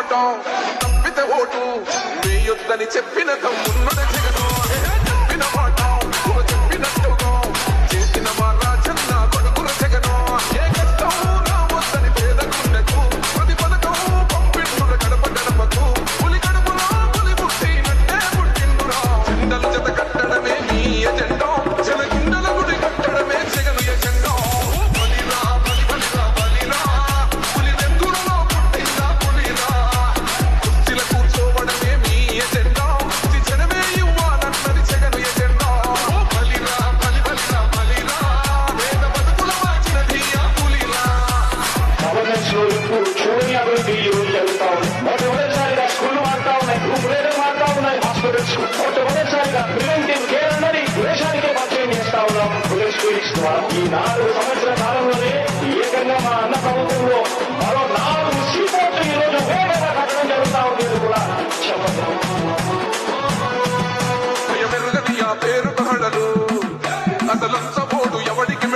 పోరాటం తప్పితే ఓటు వేయొద్దని చెప్పిన తమ్మున్నది జగను చెప్పిన మాట చెప్పినట్టుగా చేసిన మా రాజన్న కొడుకుల జగను ఏ కష్టం రావద్దని పేదకుండకు ప్రతి పథకం పంపిండుర గడప గడపకు పులి గడపలో పులి పుట్టినట్టే పుట్టిండురా జెండలు జత కట్టడమే మీ ఎజెండా జనగుండల గుడి కట్టడమే జగను ఎజెండా బలిరా బలి బలిరా బలిరా పులి వెందులలో పుట్టిందా పులిరా కుర్చీల కూర్చోవడమే మీ ఎజెండా జనమే ఇవ్వాలన్నది జగను ఎజెండా బలిరా బలి బలిరా బలిరా వేద బతుకుల మార్చినది ఆ పులిరా గవర్నెన్స్లో ఇప్పుడు చూడని అభివృద్ధి ఈ రోజు జరుగుతా ఉంది. మొట్టమొదటిసారిగా స్కూళ్ళు మారుతా ఉన్నాయి, గ్రూపులు మారుతా ఉన్నాయి, హాస్పిటల్స్ మొట్టమొదటిసారిగా ప్రివెంటివ్ కేర్ అన్నది దేశానికే పరిచయం చేస్తా ఉన్నాం పోలీస్ క్లినిక్స్ ద్వారా. ఈ 4 సంవత్సరాల కాలంలోనే ఏకంగా మా అన్న ప్రభుత్వంలో మరో 4 సీపోర్ట్లు ఈ రోజు వేగంగా కట్టడం జరుగుతా ఉంది. ఇది కూడా చెప్పండి. భయమెరుగని ఆ పేరు కహడలు అసలంత పోడు ఎవడికి